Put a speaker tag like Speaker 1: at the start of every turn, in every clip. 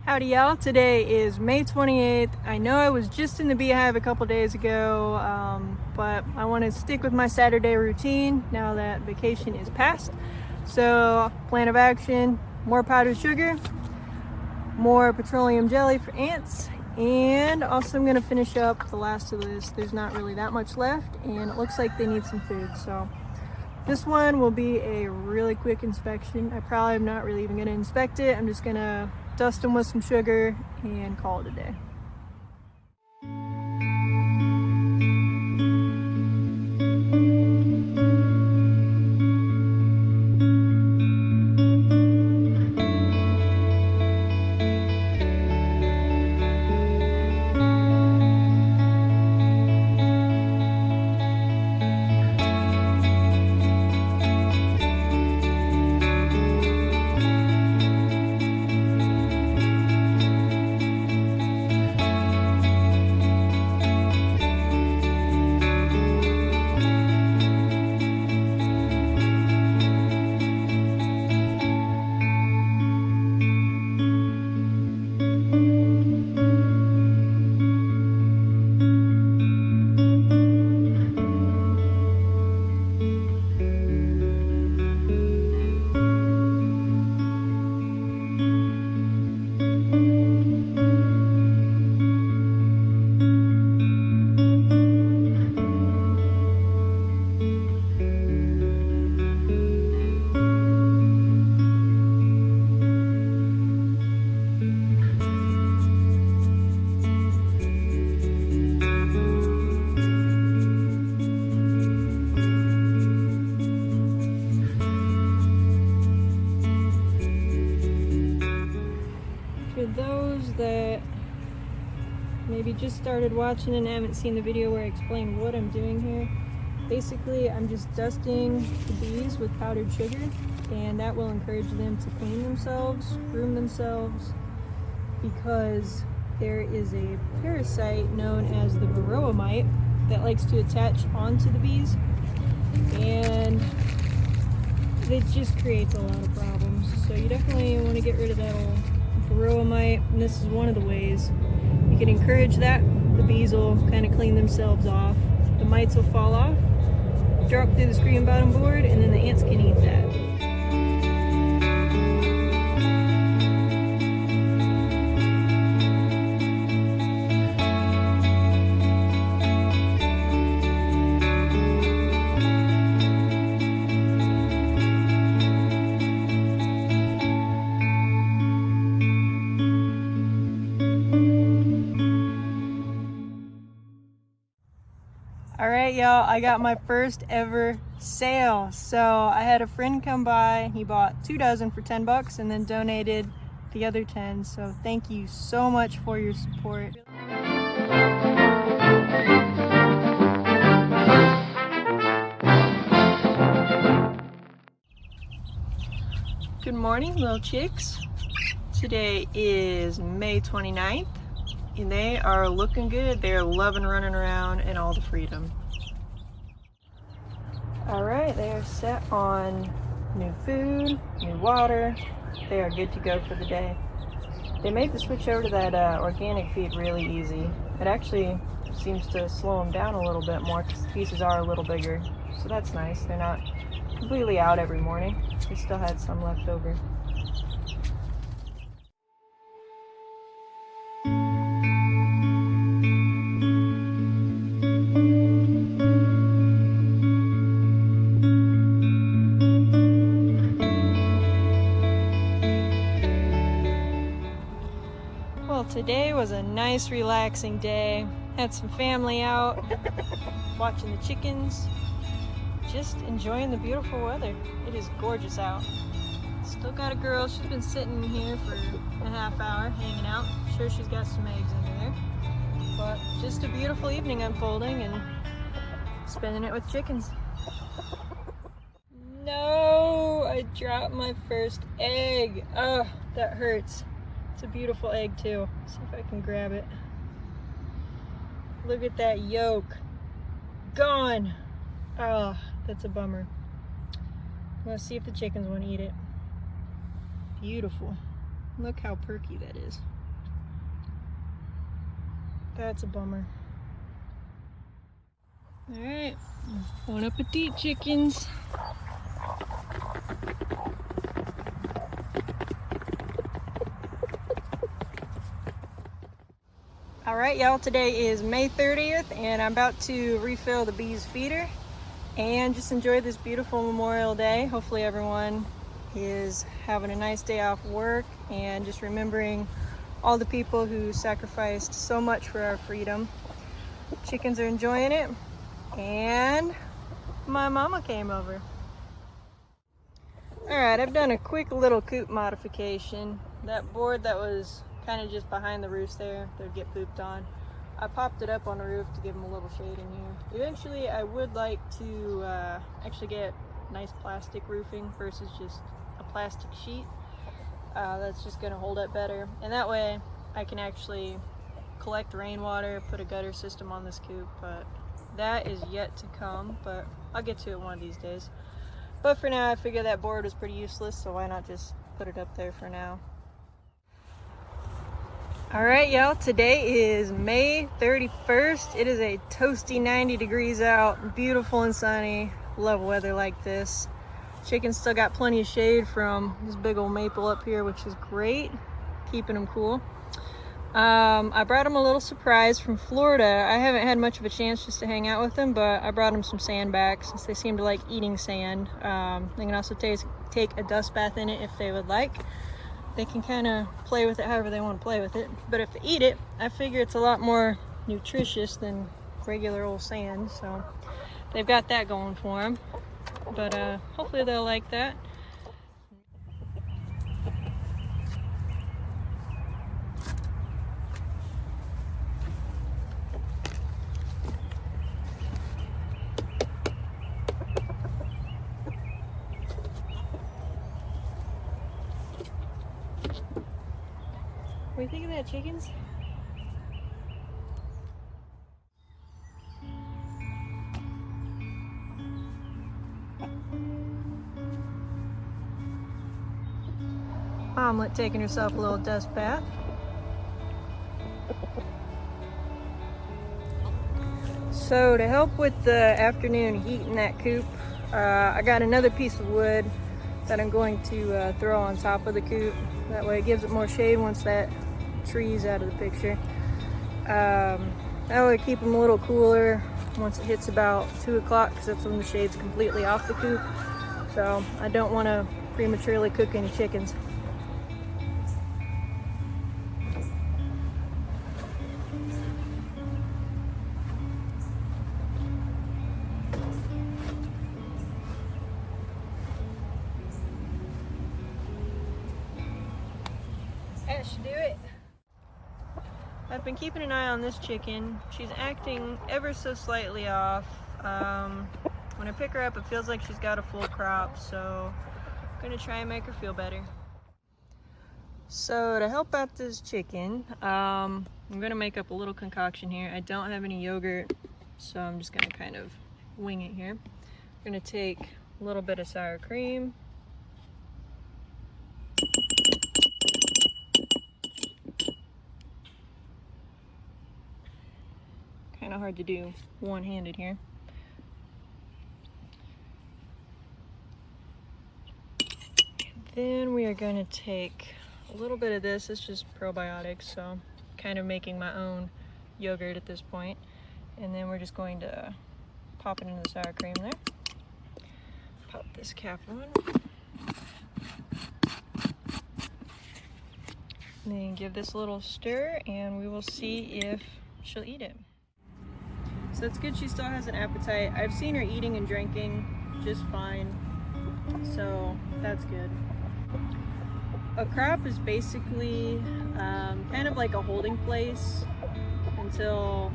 Speaker 1: Howdy y'all, today is May 28th. I know I was just in the beehive a couple days ago, but I want to stick with my Saturday routine now that vacation is past. So, plan of action, more powdered sugar, more petroleum jelly for ants, and also I'm going to finish up the last of this. There's not really that much left, and it looks like they need some food. So this one will be a really quick inspection. I probably am not really even going to inspect it. I'm just going to dust them with some sugar and call it a day. For those that maybe just started watching and haven't seen the video where I explain what I'm doing here, basically I'm just dusting the bees with powdered sugar, and that will encourage them to clean themselves, groom themselves, because there is a parasite known as the Varroa mite that likes to attach onto the bees, and it just creates a lot of problems. So you definitely want to get rid of that old Varroa mite, and this is one of the ways you can encourage that. The bees will kind of clean themselves off, the mites will fall off, drop through the screen bottom board, and then the ants can eat that. Alright y'all, I got my first ever sale. So I had a friend come by, he bought 2 dozen for 10 bucks and then donated the other 10. So thank you so much for your support. Good morning, little chicks. Today is May 29th. And they are looking good. They're loving running around and all the freedom. Alright, they are set on new food, new water. They are good to go for the day. They made the switch over to that organic feed really easy. It actually seems to slow them down a little bit more because the pieces are a little bigger. So that's nice. They're not completely out every morning. We still had some left over. Well, today was a nice relaxing day. Had some family out, watching the chickens, just enjoying the beautiful weather. It is gorgeous out. Still got a girl, she's been sitting here for a half hour hanging out. I'm sure she's got some eggs under there. But just a beautiful evening unfolding and spending it with chickens. No, I dropped my first egg. Oh, that hurts. It's a beautiful egg too. See if I can grab it. Look at that yolk. Gone. Oh, that's a bummer. Let's see if the chickens want to eat it. Beautiful. Look how perky that is. That's a bummer. All right, bon appetit, chickens. All right, y'all, today is May 30th, and I'm about to refill the bees' feeder and just enjoy this beautiful Memorial Day. Hopefully everyone is having a nice day off work and just remembering all the people who sacrificed so much for our freedom. Chickens are enjoying it, and my mama came over. All right, I've done a quick little coop modification. That board that was kind of just behind the roofs there, they'd get pooped on. I popped it up on the roof to give them a little shade in here. Eventually, I would like to actually get nice plastic roofing versus just a plastic sheet. That's just gonna hold up better. And that way, I can actually collect rainwater, put a gutter system on this coop, but that is yet to come, but I'll get to it one of these days. But for now, I figure that board was pretty useless, so why not just put it up there for now. All right, y'all, today is May 31st. It is a toasty 90 degrees out, beautiful and sunny. Love weather like this. Chickens still got plenty of shade from this big old maple up here, which is great, keeping them cool. I brought them a little surprise from Florida. I haven't had much of a chance just to hang out with them, but I brought them some sand back since they seem to like eating sand. They can also take a dust bath in it if they would like. They can kind of play with it however they want to play with it. But if they eat it, I figure it's a lot more nutritious than regular old sand. So they've got that going for them. But hopefully they'll like that. What do you think of that, chickens? Omelet taking herself a little dust bath. So to help with the afternoon heat in that coop, I got another piece of wood that I'm going to throw on top of the coop. That way it gives it more shade once that tree's out of the picture. That way keep them a little cooler once it hits about 2 o'clock, because that's when the shade's completely off the coop. So I don't want to prematurely cook any chickens. That should do it. I've been keeping an eye on this chicken. She's acting ever so slightly off. When I pick her up, it feels like she's got a full crop, so I'm gonna try and make her feel better. So to help out this chicken, I'm gonna make up a little concoction here. I don't have any yogurt, so I'm just gonna kind of wing it here. I'm gonna take a little bit of sour cream. Kind of hard to do one-handed here. Then we are going to take a little bit of this. It's just probiotics, so kind of making my own yogurt at this point. And then we're just going to pop it into the sour cream there. Pop this cap on. And then give this a little stir, and we will see if she'll eat it. So that's good, she still has an appetite. I've seen her eating and drinking just fine, so that's good. A crop is basically kind of like a holding place until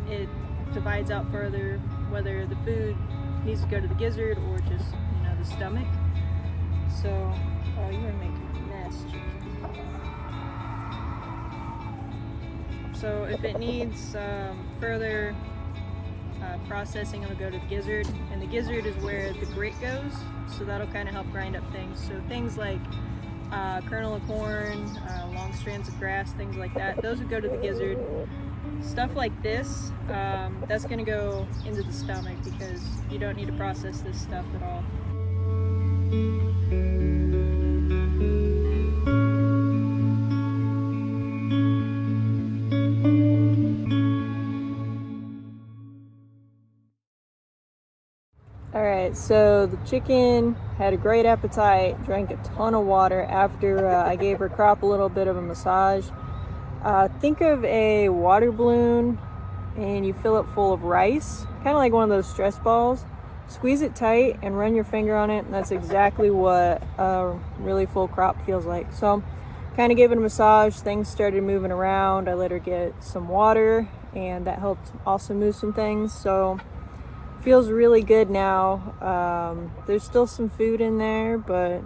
Speaker 1: it divides out further, whether the food needs to go to the gizzard or just, you know, the stomach. So, oh, you are making a mess, chicken. So if it needs further processing, it'll go to the gizzard, and the gizzard is where the grit goes, so that'll kind of help grind up things. So things like kernel of corn, long strands of grass, things like that. Those would go to the gizzard. Stuff like this, that's gonna go into the stomach because you don't need to process this stuff at all. Alright, so the chicken had a great appetite, drank a ton of water after I gave her crop a little bit of a massage. Think of a water balloon and you fill it full of rice, kind of like one of those stress balls. Squeeze it tight and run your finger on it, and that's exactly what a really full crop feels like. So kind of gave it a massage, things started moving around. I let her get some water and that helped also move some things. So feels really good now. There's still some food in there, but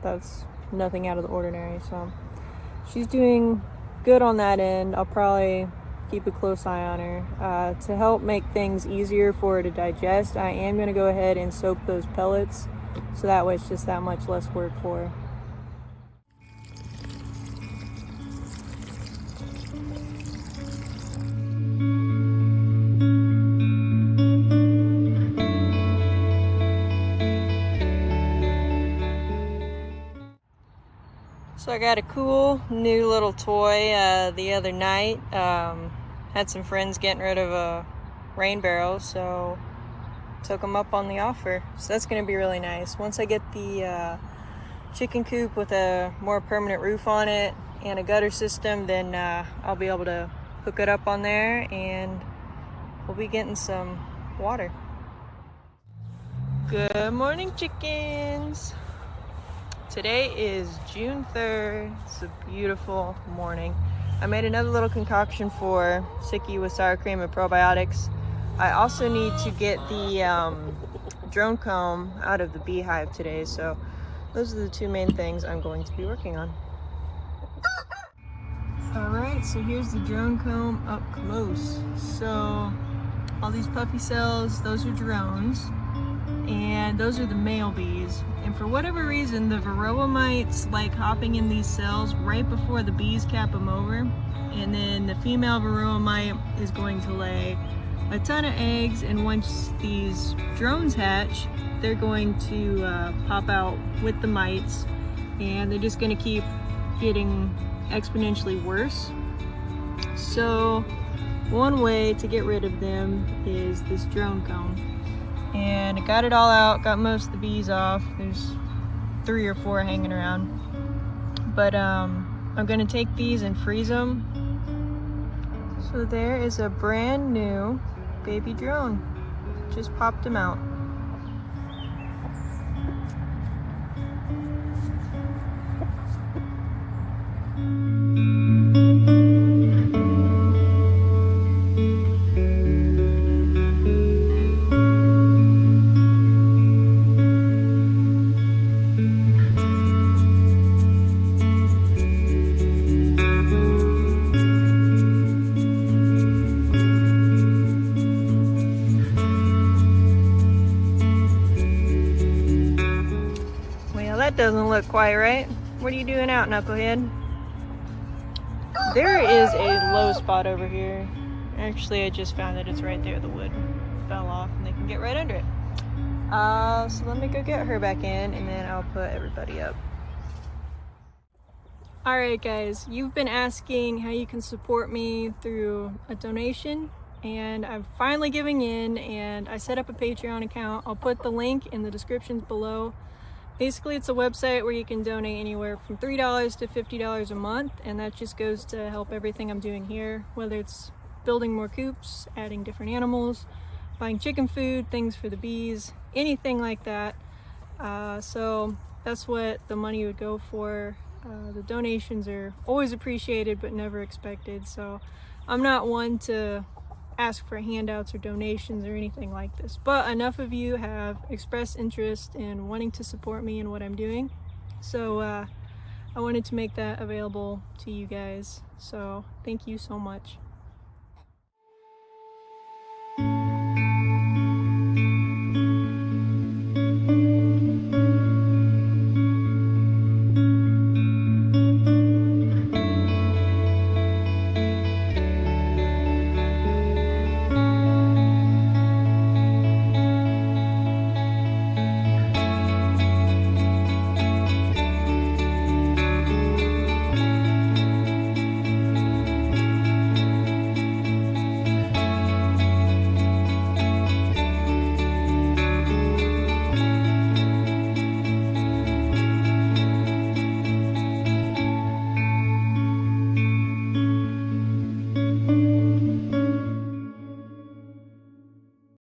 Speaker 1: that's nothing out of the ordinary. So she's doing good on that end. I'll probably keep a close eye on her. To help make things easier for her to digest, I am going to go ahead and soak those pellets, so that way it's just that much less work for her. So I got a cool new little toy the other night. Had some friends getting rid of a rain barrel, so took them up on the offer. So that's going to be really nice. Once I get the chicken coop with a more permanent roof on it and a gutter system, then I'll be able to hook it up on there and we'll be getting some water. Good morning, chickens. Today is June 3rd. It's a beautiful morning. I made another little concoction for Sicky with sour cream and probiotics. I also need to get the drone comb out of the beehive today, so those are the two main things I'm going to be working on. Alright, so here's the drone comb up close. So all these puffy cells, those are drones, and those are the male bees. And for whatever reason, the Varroa mites like hopping in these cells right before the bees cap them over, and then the female Varroa mite is going to lay a ton of eggs, and once these drones hatch, they're going to pop out with the mites, and they're just going to keep getting exponentially worse. So one way to get rid of them is this drone comb. And I got it all out, got most of the bees off. There's 3 or 4 hanging around. But I'm gonna take these and freeze them. So there is a brand new baby drone. Just popped them out. That doesn't look quite right. What are you doing out, knucklehead? There is a low spot over here. Actually, I just found that it's right there. The wood fell off and they can get right under it. So let me go get her back in and then I'll put everybody up. Alright guys, you've been asking how you can support me through a donation, and I'm finally giving in, and I set up a Patreon account. I'll put the link in the descriptions below. Basically, it's a website where you can donate anywhere from $3 to $50 a month, and that just goes to help everything I'm doing here, whether it's building more coops, adding different animals, buying chicken food, things for the bees, anything like that. So that's what the money would go for. The donations are always appreciated but never expected, so I'm not one to ask for handouts or donations or anything like this, but enough of you have expressed interest in wanting to support me in what I'm doing, so I wanted to make that available to you guys, so thank you so much.